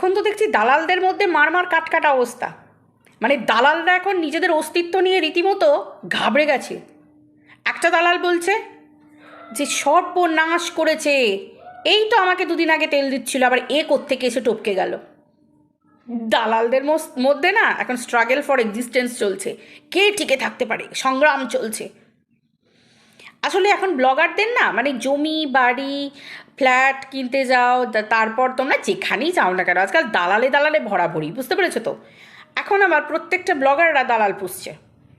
এখন তো দেখছি দালালদের মধ্যে মারমার কাটকাটা অবস্থা। মানে দালালরা এখন নিজেদের অস্তিত্ব নিয়ে রীতিমতো ঘাবড়ে গেছে। একটা দালাল বলছে যে সর্বনাশ করেছে, এই তো আমাকে দুদিন আগে তেল দিচ্ছিল, আবার এ কোত্থেকে এসে টপকে গেল। দালালদের মধ্যে না এখন স্ট্রাগল ফর এক্সিস্টেন্স চলছে, কে টিকে থাকতে পারে, সংগ্রাম চলছে। আসলে এখন ব্লগারদের না মানে জমি বাড়ি ফ্ল্যাট কিনতে যাও, তারপর তোমরা যেখানেই যাও না কেন, আজকাল দালালে দালালে ভরাভরি, বুঝতে পেরেছো তো? এখন আবার প্রত্যেকটা ব্লগাররা দালাল পুষছে,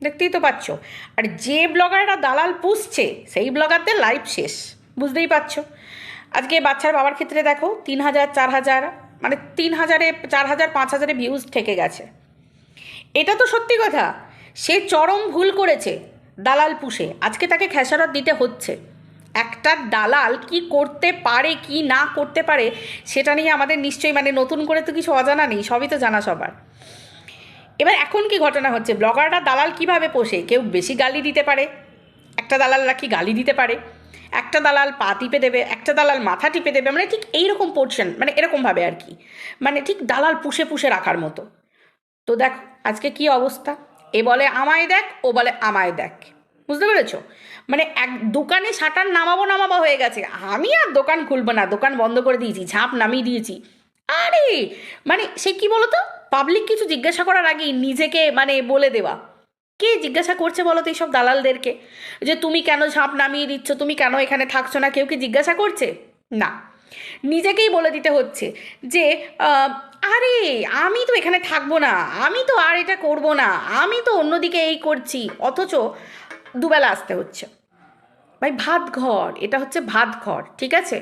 দেখতেই তো পাচ্ছ। আর যে ব্লগাররা দালাল পুষছে সেই ব্লগারদের লাইফ শেষ, বুঝতেই পারছো। আজকে বাচ্চার বাবার ক্ষেত্রে দেখো 3,000 4,000, মানে 3,000-এ 4,000 5,000-এ ভিউজ ঠেকে গেছে। এটা তো সত্যি কথা, সে চরম ভুল করেছে দালাল পুষে, আজকে তাকে খেসারত দিতে হচ্ছে। একটা দালাল কি করতে পারে কি না করতে পারে সেটা নিয়ে আমাদের নিশ্চয়ই মানে নতুন করে তো কিছু অজানা নেই, সবই তো জানা সবার। এবার এখন কি ঘটনা হচ্ছে, ব্লগাররা দালাল কিভাবে পোষে, কেউ বেশি গালি দিতে পারে, একটা দালালরা কি গালি দিতে পারে, একটা দালাল পা টিপে দেবে, একটা দালাল মাথা টিপে দেবে, মানে ঠিক এইরকম পোর্শন, মানে এরকমভাবে আর কি, মানে ঠিক দালাল পুষে পুষে রাখার মতো। তো দেখো আজকে কি অবস্থা, এ বলে আমায় দেখ, ও বলে আমায় দেখ, বুঝতে পেরেছো? মানে এক দোকানে শাটার নামাবো হয়ে গেছে, আমি আর দোকান খুলবো না, দোকান বন্ধ করে দিয়েছি, ঝাঁপ নামিয়ে দিয়েছি। আরে মানে সে কি বলতো, পাবলিক কিছু জিজ্ঞাসা করার আগেই নিজেকে মানে বলে দেওয়া। কে জিজ্ঞাসা করছে বলো তো এইসব দালালদেরকে, যে তুমি কেন ঝাঁপ নামিয়ে দিচ্ছ, তুমি কেন এখানে থাকছো না, কেউ কি জিজ্ঞাসা করছে? না, নিজেকেই বলে দিতে হচ্ছে যে আরে আমি তো এখানে থাকবো না, আমি তো আর এটা করব না, আমি তো অন্যদিকে এই করছি, অথচ দুবেলা আসতে হচ্ছে। ভাই ভাত ঘর, এটা হচ্ছে ভাত ঘর, ঠিক আছে?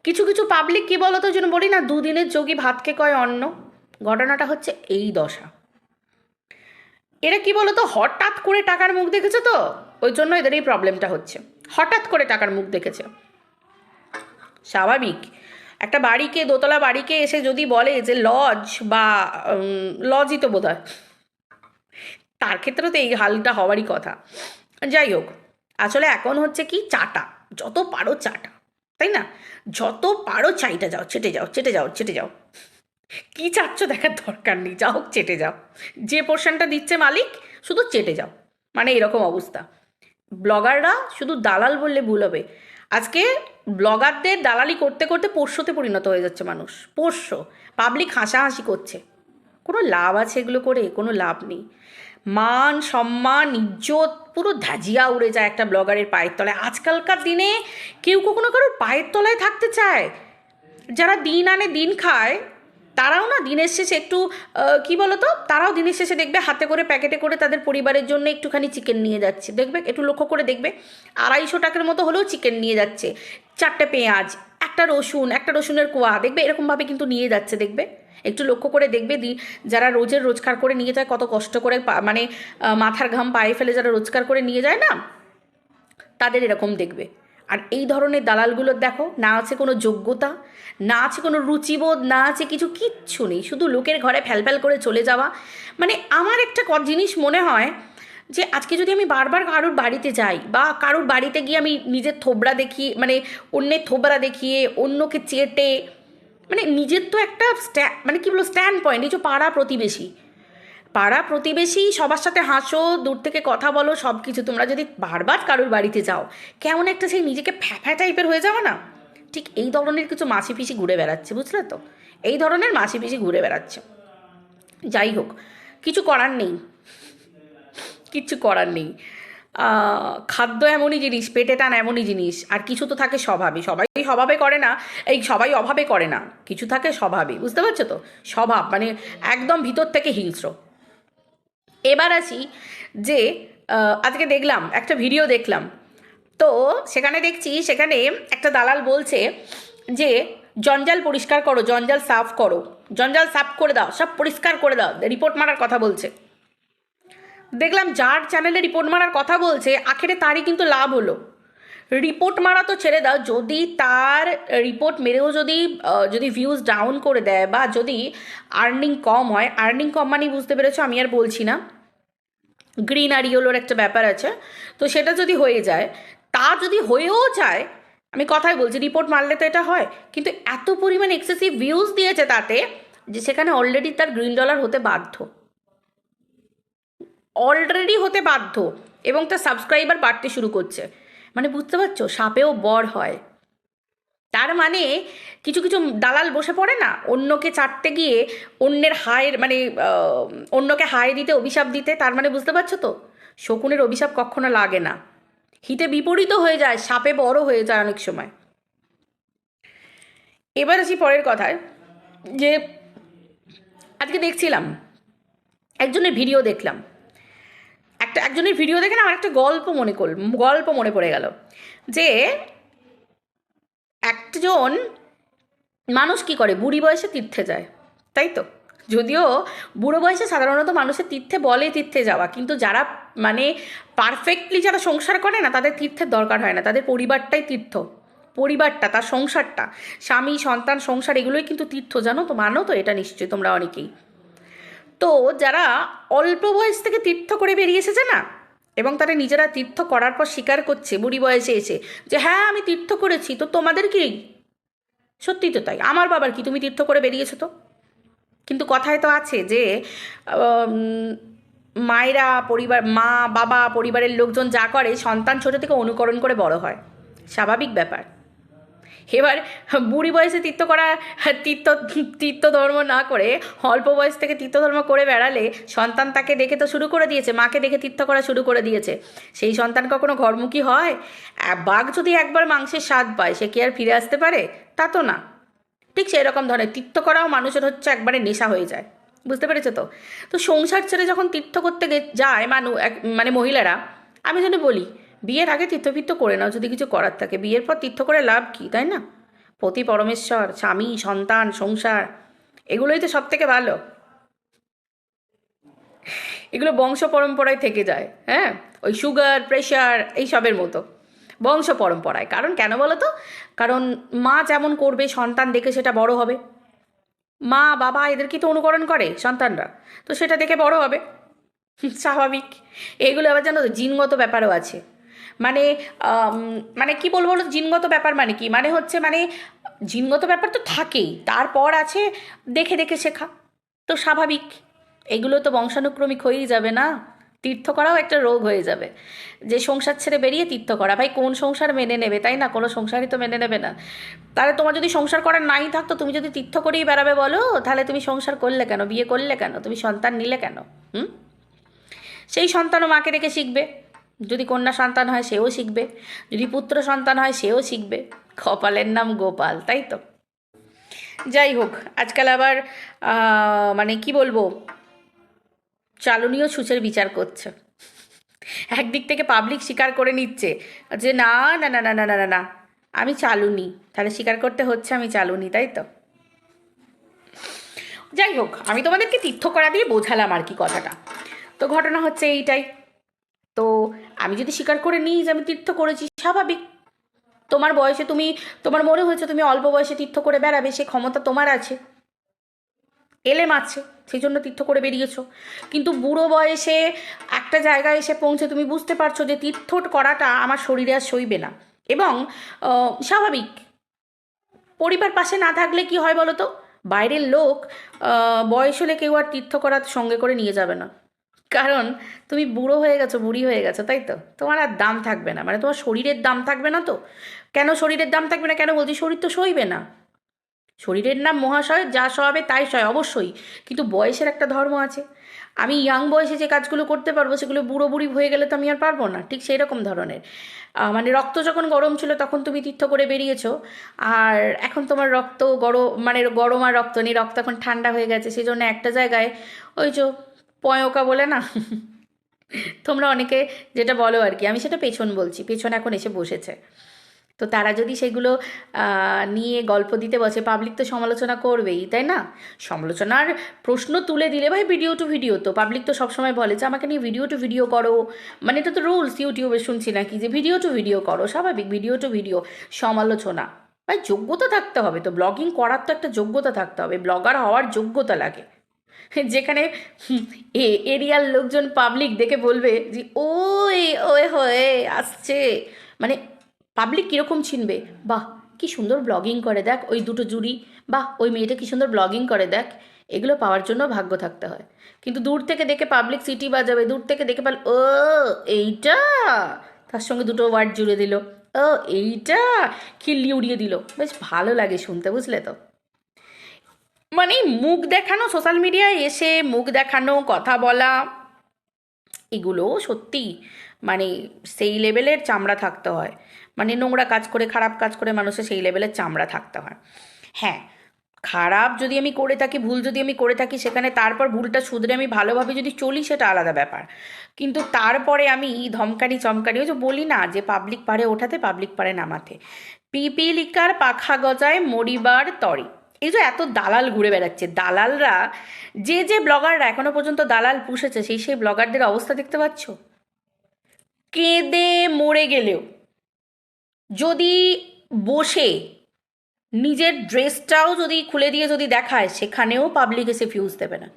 কিছু কিছু পাবলিক কি বলো তো, যেন বলি না দুদিনের যোগী ভাতকে কয় অন্ন, ঘটনাটা হচ্ছে এই দশা। এরা কি বলো তো হঠাৎ করে টাকার মুখ দেখেছে তো, ওই জন্য এদের এই প্রবলেমটা হচ্ছে, হঠাৎ করে টাকার মুখ দেখেছে। স্বাভাবিক, একটা বাড়িকে দোতলা বাড়িকে এসে যদি বলে যে লজ বা লজই তো বোধ হয়, তার ক্ষেত্রে তো এই হালটা হওয়ারই কথা। যাই হোক, আসলে এখন হচ্ছে কি চাটা, যত পারো চাটা, তাই না? যত পারো চাইটা যাও, চেটে যাও চেটে যাও চেটে যাও, কি চাচ্ছ দেখার দরকার নেই, যা হোক চেটে যাও, যে পোর্শনটা দিচ্ছে মালিক শুধু চেটে যাও, মানে এরকম অবস্থা। ব্লগাররা শুধু দালাল বললে ভুল হবে, আজকে ব্লগারদের দালালি করতে করতে পোষ্যতে পরিণত হয়ে যাচ্ছে মানুষ, পোষ্য। পাবলিক হাসাহাসি করছে, কোনো লাভ আছে এগুলো করে? কোনো লাভ নেই। মান সম্মান ইজ্জত পুরো ধাজিয়া উড়ে যায় একটা ব্লগারের পায়ের তলায়। আজকালকার দিনে কেউ কখনো কারোর পায়ের তলায় থাকতে চায়? যারা দিন আনে দিন খায় তারাও না দিনের শেষে একটু কি বলতো, তারাও দিনের শেষে দেখবে হাতে করে প্যাকেটে করে তাদের পরিবারের জন্য একটুখানি চিকেন নিয়ে যাচ্ছে, দেখবে একটু লক্ষ্য করে দেখবে, 250 টাকার মতো হলেও চিকেন নিয়ে যাচ্ছে, 4টে পেঁয়াজ, একটা রসুন, একটা রসুনের কোয়া, দেখবে এরকমভাবে কিন্তু নিয়ে যাচ্ছে, দেখবে একটু লক্ষ্য করে দেখবে। যারা রোজগার করে নিয়ে যায়, কত কষ্ট করে মানে মাথার ঘাম পায়ে ফেলে যারা রোজগার করে নিয়ে যায় না, তাদের এরকম দেখবে। আর এই ধরনের দালালগুলোর দেখো না আছে কোনো যোগ্যতা, না আছে কোনো রুচিবোধ, না আছে কিছু, কিচ্ছু নেই, শুধু লোকের ঘরে ফ্যালফ্যাল করে চলে যাওয়া। মানে আমার একটা জিনিস মনে হয় যে আজকে যদি আমি বারবার কারোর বাড়িতে যাই বা কারোর বাড়িতে গিয়ে আমি নিজের থোবড়া দেখি, মানে অন্যের থোবড়া দেখিয়ে অন্যকে চেটে, মানে নিজের তো একটা মানে কি বলবো স্ট্যান্ড পয়েন্ট, এই যে পাড়া প্রতিবেশী সবার সাথে হাসো, দূর থেকে কথা বলো, সব কিছু, তোমরা যদি বারবার কারোর বাড়িতে যাও কেমন একটা সেই নিজেকে ফ্যাফ্যা টাইপের হয়ে যাও না, ঠিক এই ধরনের কিছু মাসি পিসি ঘুরে বেড়াচ্ছে, বুঝলে তো? এই ধরনের মাসি পিসি ঘুরে বেড়াচ্ছে। যাই হোক, কিছু করার নেই, কিচ্ছু করার নেই। খাদ্য এমনই জিনিস, পেটে টান এমনই জিনিস, আর কিছু তো থাকে স্বভাবে, সবাই স্বভাবে করে না, এই সবাই অভাবে করে না, কিছু থাকে স্বভাবে, বুঝতে পারছো তো? স্বভাব মানে একদম ভিতর থেকে হিংস্র। এবার আসি যে আজকে দেখলাম একটা ভিডিও দেখলাম, তো সেখানে দেখছি সেখানে একটা দালাল বলছে যে জঞ্জাল পরিষ্কার করো, জঞ্জাল সাফ করো, জঞ্জাল সাফ করে দাও, সব পরিষ্কার করে দাও, রিপোর্ট মারার কথা বলছে। দেখলাম যার চ্যানেলে রিপোর্ট মারার কথা বলছে আখেরে তারই কিন্তু লাভ হলো। রিপোর্ট মারা তো ছেড়ে দাও, যদি তার রিপোর্ট মেরেও যদি ভিউজ ডাউন করে দেয় বা যদি আর্নিং কম হয়, আর্নিং কম মানে বুঝতে পেরেছো, আমি আর বলছি না, গ্রিন আর ইয়েলোর একটা ব্যাপার আছে, তো সেটা যদি হয়ে যায়, তা যদি হয়েও যায়, আমি কথাই বলছি, রিপোর্ট মারলে তো এটা হয়, কিন্তু এত পরিমাণ এক্সেসিভ ভিউজ দিয়েছে তাতে, যে সেখানে অলরেডি তার গ্রিন ডলার হতে বাধ্য, অলরেডি হতে বাধ্য, এবং তার সাবস্ক্রাইবার বাড়তে শুরু করছে। মানে বুঝতে পারছো, সাপেও বর হয়। তার মানে কিছু কিছু দালাল বসে পড়ে না অন্যকে চাটতে গিয়ে, অন্যের হায়ের মানে অন্যকে হায় দিতে, অভিশাপ দিতে। তার মানে বুঝতে পারছো তো, শকুনের অভিশাপ কখনো লাগে না, হিতে বিপরীত হয়ে যায়, সাপে বড় হয়ে যায় অনেক সময়। এবার আসি পরের কথায়, যে আজকে দেখছিলাম একজনের ভিডিও দেখলাম, একজনের ভিডিও দেখে না আমার একটা গল্প মনে পড়ে গেল, যে একজন মানুষ কি করে, বুড়ি বয়সে তীর্থে যায়, তাই তো? যদিও বুড়ো বয়সে সাধারণত মানুষের তীর্থে বলে তীর্থে যাওয়া, কিন্তু যারা মানে পারফেক্টলি যারা সংসার করে না, তাদের তীর্থের দরকার হয় না, তাদের পরিবারটাই তীর্থ। পরিবারটা, তার সংসারটা, স্বামী সন্তান সংসার, এগুলোই কিন্তু তীর্থ, জানো তো? মানো তো এটা নিশ্চয়ই তোমরা অনেকেই। তো যারা অল্প বয়স থেকে তীর্থ করে বেরিয়ে এসেছে না, এবং তারা নিজেরা তীর্থ করার পর স্বীকার করছে বুড়ি বয়সে এসে, যে হ্যাঁ আমি তীর্থ করেছি, তো তোমাদের কি? সত্যি তো তাই, আমার বাবার কি, তুমি তীর্থ করে বেরিয়েছো তো? কিন্তু কথায় তো আছে যে উম, মায়েরা, পরিবার, মা বাবা পরিবারের লোকজন যা করে সন্তান ছোট থেকে অনুকরণ করে বড় হয়, স্বাভাবিক ব্যাপার। এবার বুড়ি বয়সে তীর্থ তীর্থ ধর্ম না করে অল্প বয়স থেকে তীর্থ ধর্ম করে বেড়ালে, সন্তান তাকে দেখে তো শুরু করে দিয়েছে, মাকে দেখে তীর্থ করা শুরু করে দিয়েছে, সেই সন্তান কখনো ঘরমুখী হয়? বাঘ যদি একবার মাংসের স্বাদ পায়, সে কি আর ফিরে আসতে পারে? তা তো না। ঠিক সেই রকম ধরনের তীর্থ করাও মানুষের হচ্ছে একবারে নেশা হয়ে যায়, বুঝতে পেরেছো তো? তো সংসার ছেড়ে যখন তীর্থ করতে যায় মানে মহিলারা, আমি যেন বলি, বিয়ের আগে তীর্থ করে নাও যদি কিছু করার থাকে, বিয়ের পর তীর্থ করে লাভ কি, তাই না? পতি পরমেশ্বর, স্বামী সন্তান সংসার, এগুলোই তো সব থেকে ভালো। এগুলো বংশ পরম্পরায় থেকে যায়, হ্যাঁ, ওই সুগার প্রেশার এইসবের মতো বংশ পরম্পরায়। কারণ কেন বলো তো? কারণ মা যেমন করবে, সন্তান দেখে সেটা বড় হবে। মা বাবা এদেরকে তো অনুকরণ করে সন্তানরা, তো সেটা দেখে বড় হবে, স্বাভাবিক। এগুলো আবার জানো তো জিনগত ব্যাপারও আছে। মানে মানে কি বলবো বলো, জিনগত ব্যাপার মানে কি, মানে হচ্ছে মানে জিনগত ব্যাপার তো থাকেই, তারপর আছে দেখে দেখে শেখা, তো স্বাভাবিক। এগুলো তো বংশানুক্রমিক হয়েই যাবে না? তীর্থ করাও একটা রোগ হয়ে যাবে, যে সংসার ছেড়ে বেরিয়ে তীর্থ করা, ভাই কোন সংসার মেনে নেবে, তাই না? কোনো সংসারই তো মেনে নেবে না। তাহলে তোমার যদি সংসার করার নাই থাকতো, তুমি যদি তীর্থ করেই বেড়াবে বলো, তাহলে তুমি সংসার করলে কেন, বিয়ে করলে কেন, তুমি সন্তান নিলে কেন? হুম? সেই সন্তানও মাকে দেখে শিখবে, যদি কন্যা সন্তান হয় সেও শিখবে, যদি পুত্র সন্তান হয় সেও শিখবে। কপালের নাম গোপাল, তাই তো? যাই হোক, আজকাল আবার মানে কি বলবো, চালনীয় ছুঁচের বিচার করছে। একদিক থেকে পাবলিক স্বীকার করে নিচ্ছে যে না না না না না না না না, আমি চালুনি, তাহলে স্বীকার করতে হচ্ছে আমি চালুনি, তাই তো? যাই হোক, আমি তোমাদেরকে তীর্থ করা দিয়ে বোঝালাম আর কি কথাটা। তো ঘটনা হচ্ছে এইটাই। তো আমি যদি স্বীকার করে নিই যে আমি তীর্থ করেছি, স্বাভাবিক। তোমার বয়সে তোমার মনে হয়েছে তুমি অল্প বয়সে তীর্থ করে বেড়াবে, সে ক্ষমতা তোমার আছে, এলেম আছে, সেই জন্য তীর্থ করে বেরিয়েছো। কিন্তু বুড়ো বয়সে একটা জায়গায় এসে পৌঁছে তুমি বুঝতে পারছো যে তীর্থ করাটা আমার শরীরে আর সইবে না, এবং স্বাভাবিক, পরিবার পাশে না থাকলে কি হয় বলো তো? বাইরের লোক বয়স হলে কেউ আর তীর্থ করার সঙ্গে করে নিয়ে যাবে না, কারণ তুমি বুড়ো হয়ে গেছো, বুড়ি হয়ে গেছো, তাই তো? তোমার আর দাম থাকবে না, মানে তোমার শরীরের দাম থাকবে না তো। কেন শরীরের দাম থাকবে না, কেন বলছি? শরীর তো সইবে না। শরীরের নাম মহাশয়, যা সহাবে তাই সয়, অবশ্যই, কিন্তু বয়সের একটা ধর্ম আছে। আমি ইয়াং বয়সে যে কাজগুলো করতে পারবো, সেগুলো বুড়ো বুড়ি হয়ে গেলে তো আমি আর পারবো না, ঠিক সেই রকম ধরনের। মানে রক্ত যখন গরম ছিল তখন তুমি তীর্থ করে বেরিয়েছো, আর এখন তোমার রক্ত গরম, মানে গরম আর রক্ত নেই, রক্ত এখন ঠান্ডা হয়ে গেছে, সেই জন্য একটা জায়গায় ওই যে পয়োকা বলে না, তোমরা অনেকে যেটা বলো আর কি, আমি সেটা পেছন বলছি, পেছন এখন এসে বসেছে। তো তারা যদি সেগুলো নিয়ে গল্প দিতে বসে, পাবলিক তো সমালোচনা করবেই, তাই না? সমালোচনার প্রশ্ন তুলে দিলে ভাই ভিডিও টু ভিডিও, তো পাবলিক তো সবসময় বলে যে আমাকে নিয়ে ভিডিও টু ভিডিও করো, মানে এটা তো রুলস ইউটিউবে শুনছি নাকি, যে ভিডিও টু ভিডিও করো, স্বাভাবিক, ভিডিও টু ভিডিও সমালোচনা। ভাই যোগ্যতা থাকতে হবে তো, ব্লগিং করার তো একটা যোগ্যতা থাকতে হবে, ব্লগার হওয়ার যোগ্যতা লাগে, যেখানে এরিয়ার লোকজন পাবলিক দেখে বলবে যে ওই ওয়ে হয়ে আসছে, মানে পাবলিক কীরকম চিনবে, বাহ কি সুন্দর ব্লগিং করে দেখ ওই দুটো জুড়ি, বাহ ওই মেয়েটা কি সুন্দর ব্লগিং করে দেখ, এগুলো পাওয়ার জন্য ভাগ্য থাকতে হয়। কিন্তু দূর থেকে দেখে পাবলিক সিটি বাজাবে, দূর থেকে দেখে ও এইটা, তার সঙ্গে দুটো ওয়ার্ড জুড়ে দিল, ও এইটা, খিল্লি উড়িয়ে দিল, বেশ ভালো লাগে শুনতে, বুঝলে তো। মানে মুখ দেখানো, সোশ্যাল মিডিয়ায় এসে মুখ দেখানো, কথা বলা, এগুলো সত্যি মানে সেই লেভেলের চামড়া থাকতে হয়, মানে নোংরা কাজ করে খারাপ কাজ করে মানুষের সেই লেভেলের চামড়া থাকতে হয়। হ্যাঁ, খারাপ যদি আমি করে থাকি, ভুল যদি আমি করে থাকি, সেখানে তারপর ভুলটা শুধরে আমি ভালোভাবে যদি চলি সেটা আলাদা ব্যাপার। কিন্তু তারপরে আমি ধমকানি চমকানি, ওই যে বলি না যে পাবলিক পারে ওঠাতে পাবলিক পারে নামাতে, পিপিলিকার পাখা গজায় মরিবার তরে। এই যে এত দালাল ঘুরে বেড়াচ্ছে, দালালরা যে ব্লগাররা এখনো পর্যন্ত দালাল পুষেছে, সেই ব্লগারদের অবস্থা দেখতে পাচ্ছ। কেঁদে মরে গেলেও যদি বসে নিজের ড্রেসটাও যদি খুলে দিয়ে যদি দেখায়, সেখানেও পাবলিক এসে ফিউজ দেবে না।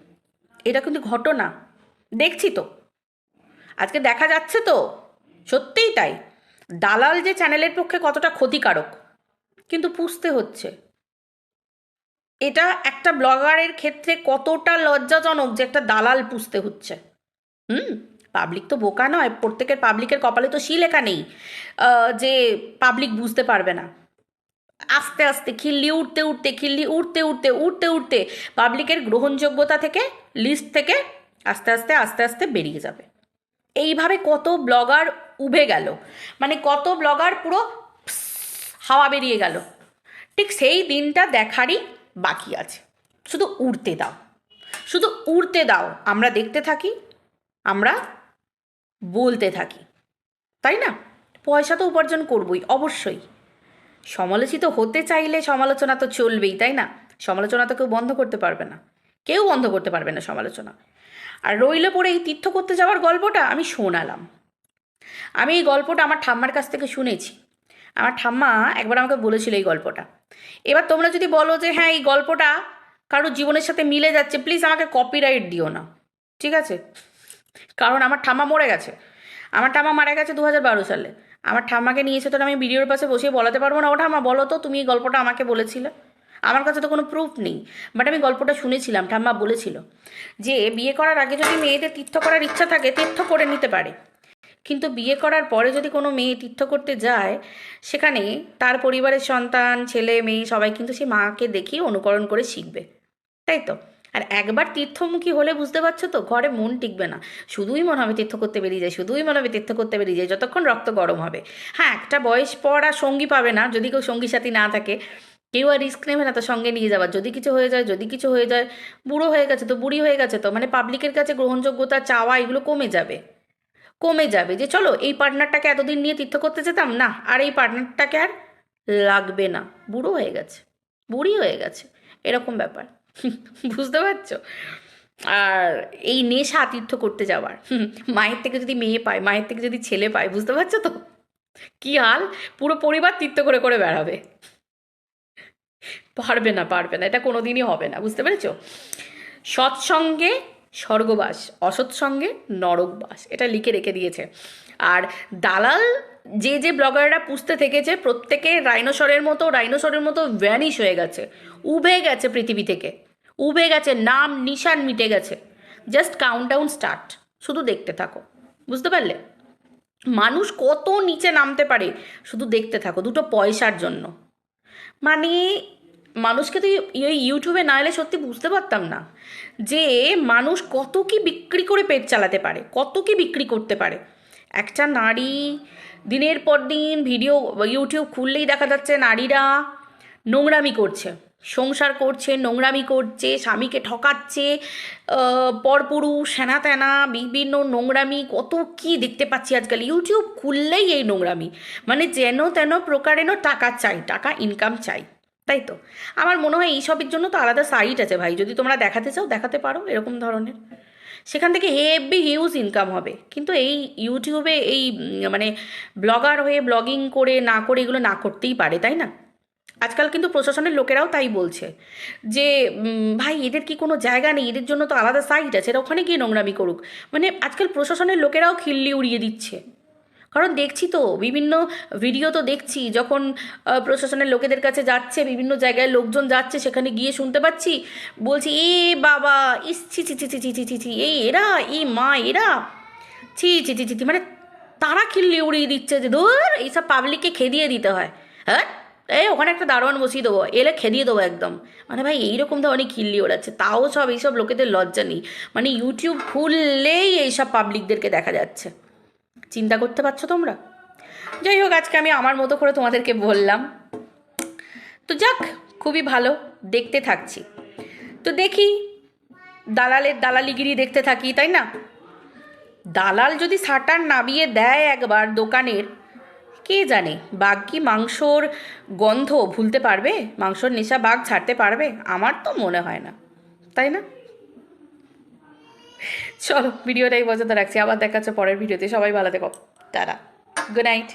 এটা কিন্তু ঘটনা, দেখছি তো, আজকে দেখা যাচ্ছে তো, সত্যিই তাই। দালাল যে চ্যানেলের পক্ষে কতটা ক্ষতিকারক কিন্তু পুষতে হচ্ছে। এটা একটা ব্লগারের ক্ষেত্রে কতটা লজ্জাজনক যে একটা দালাল পুষতে হচ্ছে। পাবলিক তো বোকা নয়, প্রত্যেকের পাবলিকের কপালে তো লেখা নেই যে পাবলিক বুঝতে পারবে না। আস্তে আস্তে খিল্লি উঠতে উঠতে, খিল্লি উঠতে উঠতে উঠতে উঠতে পাবলিকের গ্রহণযোগ্যতা থেকে, লিস্ট থেকে আস্তে আস্তে আস্তে আস্তে বেরিয়ে যাবে। এইভাবে কত ব্লগার উবে গেল, মানে কত ব্লগার পুরো হাওয়া বেরিয়ে গেল। ঠিক সেই দিনটা দেখারই বাকি আছে। শুধু উড়তে দাও, শুধু উড়তে দাও, আমরা দেখতে থাকি, আমরা বলতে থাকি, তাই না? পয়সা তো উপার্জন করবই অবশ্যই। সমালোচিত হতে চাইলে সমালোচনা তো চলবেই, তাই না? সমালোচনা তো কেউ বন্ধ করতে পারবে না, কেউ বন্ধ করতে পারবে না সমালোচনা। আর রইল পরে এই তীর্থ করতে যাওয়ার গল্পটা আমি শোনালাম। আমি এই গল্পটা আমার ঠাম্মার কাছ থেকে শুনেছি। আমার ঠাম্মা একবার আমাকে বলেছিল এই গল্পটা। এবার তোমরা যদি বলো যে হ্যাঁ এই গল্পটা কারোর জীবনের সাথে মিলে যাচ্ছে, প্লিজ আমাকে কপিরাইট দিও না, ঠিক আছে? কারণ আমার ঠাম্মা মরে গেছে, আমার ঠাম্মা মারা গেছে 2012 সালে। আমার ঠাম্মাকে নিয়েছে তো আমি ভিডিওর পাশে বসিয়ে বলাতে পারবো না, ও ঠাম্মা বলো তো তুমি এই গল্পটা আমাকে বলেছিলে। আমার কাছে তো কোনো প্রুফ নেই, বাট আমি গল্পটা শুনেছিলাম। ঠাম্মা বলেছিল যে বিয়ে করার আগে যদি মেয়েদের তীর্থ করার ইচ্ছা থাকে তীর্থ করে নিতে পারে, কিন্তু বিয়ে করার পরে যদি কোনো মেয়ে তীর্থ করতে যায়, সেখানে তার পরিবারের সন্তান, ছেলে মেয়ে সবাই কিন্তু সেই মাকে দেখিয়ে অনুকরণ করে শিখবে, তাই তো? আর একবার তীর্থমুখী হলে বুঝতে পারছো তো, ঘরে মন টিকবে না, শুধুই মনে হবে তীর্থ করতে বেরিয়ে যায়, শুধুই মনে হবে তীর্থ করতে বেরিয়ে যায়, যতক্ষণ রক্ত গরম হবে। হ্যাঁ, একটা বয়স পর আর সঙ্গী পাবে না, যদি কেউ সঙ্গী সাথী না থাকে, কেউ আর রিস্ক নেবে না তো সঙ্গে নিয়ে যাওয়ার। যদি কিছু হয়ে যায়, যদি কিছু হয়ে যায়, বুড়ো হয়ে গেছে তো, বুড়ি হয়ে গেছে তো, মানে পাবলিকের কাছে গ্রহণযোগ্যতা চাওয়া এগুলো কমে যাবে, কমে যাবে। যে চলো এই পার্টনারটাকে এতদিন নিয়ে তীর্থ করতে যেতাম না, আর এই পার্টনারটাকে আর লাগবে না, বুড়ো হয়ে গেছে, বুড়ি হয়ে গেছে, এরকম ব্যাপার। বুঝতে পারছো? আর এই নেশা তীর্থ করতে যাওয়ার, মায়ের থেকে যদি মেয়ে পায়, মায়ের থেকে যদি ছেলে পায়, বুঝতে পারছো তো কি হাল? পুরো পরিবার তীর্থ করে করে বেড়াবে। পারবে না, পারবে না, এটা কোনোদিনই হবে না, বুঝতে পেরেছো? সৎসঙ্গে স্বর্গবাস, অসৎসঙ্গে নরকবাস, এটা লিখে রেখে দিয়েছে। আর দালাল যে ব্লগাররা পুষতে থেকেছে, প্রত্যেকে রাইনোসরের মতো ভ্যানিশ হয়ে গেছে, উবে গেছে পৃথিবী থেকে, উবে গেছে, নাম নিশান মিটে গেছে। জাস্ট কাউন্টডাউন স্টার্ট, শুধু দেখতে থাকো, বুঝতে পারলে? মানুষ কত নিচে নামতে পারে, শুধু দেখতে থাকো, দুটো পয়সার জন্য। মানে মানুষকে তো এই ইউটিউবে না এলে সত্যি বুঝতে পারতাম না যে মানুষ কত কি বিক্রি করে পেট চালাতে পারে, কত কি বিক্রি করতে পারে। একটা নারী দিনের পর দিন ভিডিও ইউটিউব খুললেই দেখা যাচ্ছে নারীরা নোংরামি করছে, সংসার করছে, নোংরামি করছে, স্বামীকে ঠকাচ্ছে, পরপুরুষ হেনা তেনা বিভিন্ন নোংরামি, কত কি দেখতে পাচ্ছি আজকাল। ইউটিউব খুললেই এই নোংরামি, মানে যেন তেন প্রকারেণ টাকা চাই, টাকা ইনকাম চাই, তাই তো? আমার মনে হয় এইসবের জন্য তো আলাদা সাইট আছে ভাই, যদি তোমরা দেখাতে চাও দেখাতে পারো এরকম ধরনের, সেখান থেকে হেভি হিউজ ইনকাম হবে। কিন্তু এই ইউটিউবে এই মানে ব্লগার হয়ে ব্লগিং করে না করে এগুলো না করতেই পারে, তাই না? আজকাল কিন্তু প্রশাসনের লোকেরাও তাই বলছে যে ভাই এদের কি কোনো জায়গা নেই, এদের জন্য তো আলাদা সাইট আছে, এরা ওখানে গিয়ে নোংরামি করুক। মানে আজকাল প্রশাসনের লোকেরাও খিল্লি উড়িয়ে দিচ্ছে, কারণ দেখছি তো বিভিন্ন ভিডিও তো দেখছি, যখন প্রশাসনের লোকেদের কাছে যাচ্ছে, বিভিন্ন জায়গায় লোকজন যাচ্ছে, সেখানে গিয়ে শুনতে পাচ্ছি, বলছি এ বাবা, ইস ছি ছি ছি ছি ছি ছি ছি ছি, এই এরা, এই মা এরা, ছি ছি ছি ছি ছি, মানে তারা খিল্লি উড়িয়ে দিচ্ছে যে ধুর এইসব পাবলিককে খেদিয়ে দিতে হয়। হ্যাঁ, এই ওখানে একটা দারোয়ান বসিয়ে দেবো, এলে খেদিয়ে দেবো একদম। মানে ভাই এইরকম ধরনের খিল্লি ওড়াচ্ছে, তাও সব এইসব লোকেদের লজ্জা নেই। মানে ইউটিউব খুললেই এইসব পাবলিকদেরকে দেখা যাচ্ছে। চিন্তা করতে পারছো তোমরা? যাই হোক, আজকে আমি আমার মতো করে তোমাদেরকে বললাম। তো যাক, খুবই ভালো, দেখতে থাকছি। তো দেখি, দালালের দালালিগিরি দেখতে থাকি, তাই না? দালাল যদি শাটার নামিয়ে দেয় একবার দোকানের, কে জানে বাঘ কি মাংসর গন্ধ ভুলতে পারবে? মাংসর নেশা বাঘ ছাড়তে পারবে? আমার তো মনে হয় না, তাই না? চলো, ভিডিওটা এই পর্যন্ত রাখছি, আবার দেখা হচ্ছে পরের ভিডিওতে। সবাই ভালো থেকো, টাটা, গুড নাইট।